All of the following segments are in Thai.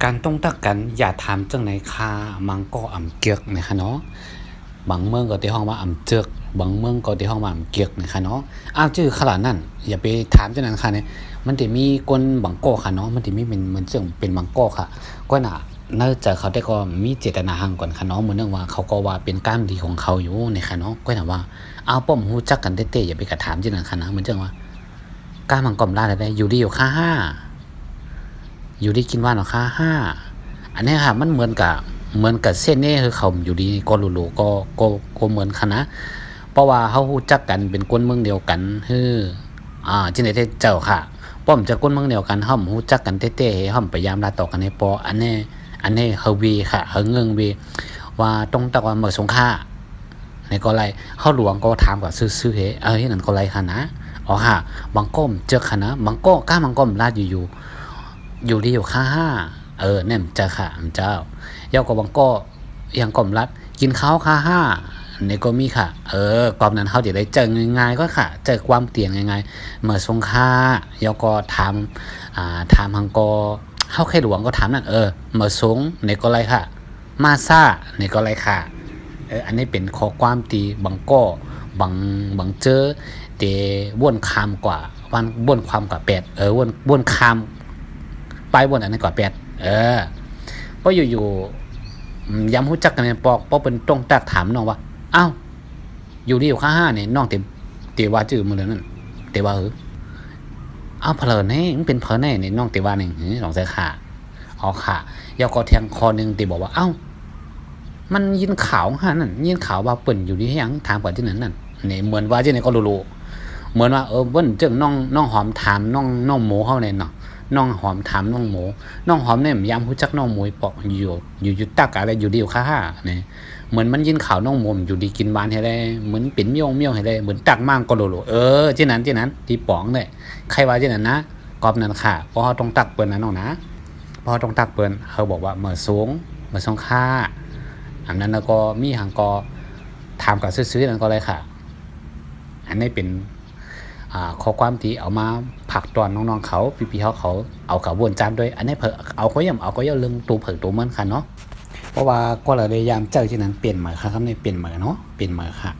การต้องตักกันอย่าถามจังไหนค่ามังก็อ่ำเกียกนะคะเนาะบางเมืองก็ที่ห้องว่าอ่ำเจือกบางเมืองก็ที่ห้องว่าอ่ำเกียกนะคะเนาะอ้าวชื่อขนาดนั้นอย่าไปถามจังนั้นค่ะเนี่ยมันจะมีคนบางก้อค่ะเนาะมันจะมีเป็นเหมือนจังเป็นบางก้อค่ะก็น่ะเนื่องจากเขาได้ก็มีเจตนาหังก่อนค่ะเนาะเหมือนเรื่องว่าเขาก็ว่าเป็นก้ามดีของเขาอยู่นะคะเนาะก็น่ะว่าเอาป้อมฮู้จักกันเต้ๆอย่าไปกระถามจังนั้นค่ะนะเหมือนจังว่าก้ามังกรล่าได้อยู่ดีอยู่ค่าห้าอยู่ดีกินว่านหรอค่าห้า อันนี้ค่ะมันเหมือนกับเส้นนี้คือเขาอยู่ดีก็รู้ๆก็เหมือนกันนะเพราะว่าเขารู้จักกันเป็นคนเมืองเดียวกันคือจังได๋เจ้าค่ะป้อมจากคนเมืองเดียวกันเฮารู้จักกันเต้ๆเฮาพยายามลาต่อกันให้ปออันนี้เฮาวีค่ะเฮาเงิงวีว่าตรงตะวันเมื่อสงค่าในก็ไรเฮาหลวงก็ถามก็ซื่อๆเฮ้นั่นก็ไรค่ะนะอ๋อค่ะบางก้มเจอค่ะนะบางก้ก้าบางก้มลาดอยู่ดีอยู่ค่าเนี่ยจะค่ะเจ้าเยาก็บังก็ยังก่อมรัดกินข้าวค่าห้านี่ก็มีค่ะกอมนั้นเขาจะได้เจอง่ายๆก็ค่ะเจอความเตียงง่ายๆเมื่อทรงค่าเยาก็ถามหังก็เฮาแค่หลวงก็ถามนั่นเมื่อทรงนี่ก็ไรค่ะมาซ่านี่ก็ไรค่ะอันนี้เป็นข้อความตีบังก็บังเจอเตบ้วนคำกว่าวันบ้วนความกว่า8บ้วนคำไปบ้วนอันนั้นกว่า8เพราะอยู่ๆย้ำรู้จักกันเนี่ยปอกเพราะเป็นต้องตักถามน้องว่าอ้าวอยู่ดีอยู่ข้าห้าเนี่ยน้องเตว่าจื้อมื้อนั้นเตว่าอ้าวเผลอแน่มันเป็นเผลอแน่นี่น้องเตว่านี่สองสายขาอ๋อค่ะยอก็เทียงคอนึงเตบอกว่าอ้าวมันยินข่าวหั่นนั่นยินข่าวว่าเปิ้นอยู่ดียังถามกว่าที่นั้นนั่นนี่เหมือนว่าจังได๋ก็รู้ๆเหมือนว่าเบิ่นจึงน้องหอมถามน้องหมูเฮาเนี่ยเนาะน้องหอมถามน้องหมูน้องหอมเนี่ยย้ำรู้จักน้องหมูปอกอยู่ตักอะไรอยู่ดีอยู่ค่าเนี่ยเหมือนมันยินข่าวน้องหมูอยู่ดีกินหวานให้ได้เหมือนเป็นเมี่ยวให้ได้เหมือนตักมั่งก็รู้ๆที่นั้นที่ป๋องเนี่ยใครว่าที่นั้นนะกอบนั้นค่ะเพราะเฮาต้องตักเปิ้นนะน้องนะเพราะเฮาต้องตักเปิ้นเขาบอกว่าเมื่อสูงค่าอันนั้นแล้วก็มีหังก็ถามกับซื้อๆนั่นก็เลยค่ะอันนี้เป็นข้อความที่เอามาผักตอนน้องๆเขาพี่ๆเขาเอากับวนจานด้วยอันนี้เอาก็ย่อเรื่องตัวเผิกตัวมันค่ะเนาะเพราะว่าก็เลยยามเจอที่นั้นเปลี่ยนใหม่ค่ะครับในเปลี่ยนใหม่เนาะเปลี่ยนใหม่ค่ะ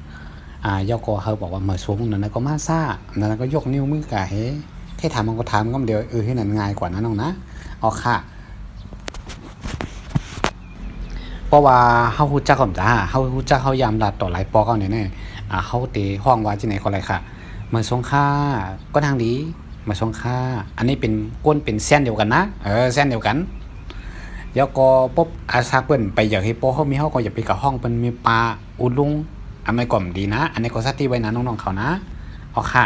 ยอก็เขาบอกว่ามาสูงนั้นก็มาซ่านั้นก็ยกนิ้วมือกะเฮ้แค่ถามมันก็ถามก็เดียวให้นั้นง่ายกว่านะน้องนะอ๋อค่ะเพราะว่าเฮาฮู้จักของจ้าเฮาฮู้จักเฮายามรัดต่อหลายปอเขาเนี่ยเฮาตีห้องว่าที่ไหนก็ไรค่ะเมื่อสงค่าก็ทางดีมาสงค่าอันนี้เป็นก้นเป็นเส้นเดียวกันนะเส้นเดียวกันแล้วก็ปุ๊บอาซาเปิ้นไปอยากให้โปเฮามีเฮาก็อย่าไปกับห้องเปิ้นมีปลาอุลุงอันไม่ก่อมดีนะอันนี้ก็ซัดที่ไว้นะน้องๆเขานะเอาค่ะ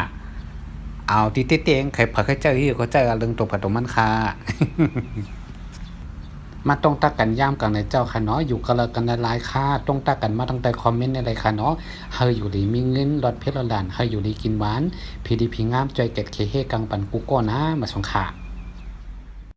เอาตีเต้งใครเผยใครเจอที่ก็เจอเรื่องตัวผัดตัวมันค่ะมาต้องตักกันย่ามกันในเจ้าค่ะเนาะอยู่กันละกันหลายค่าต้องตักกันมาตั้งแต่คอมเมนต์ในรายค่ะเนาะเฮาอยู่ดีมีเงินรถเพชรด่านเฮาอยู่ดีกินหวานพีดีพีงามจอยเก็ดเคเฮกังปันกูโก้นะมาสงขา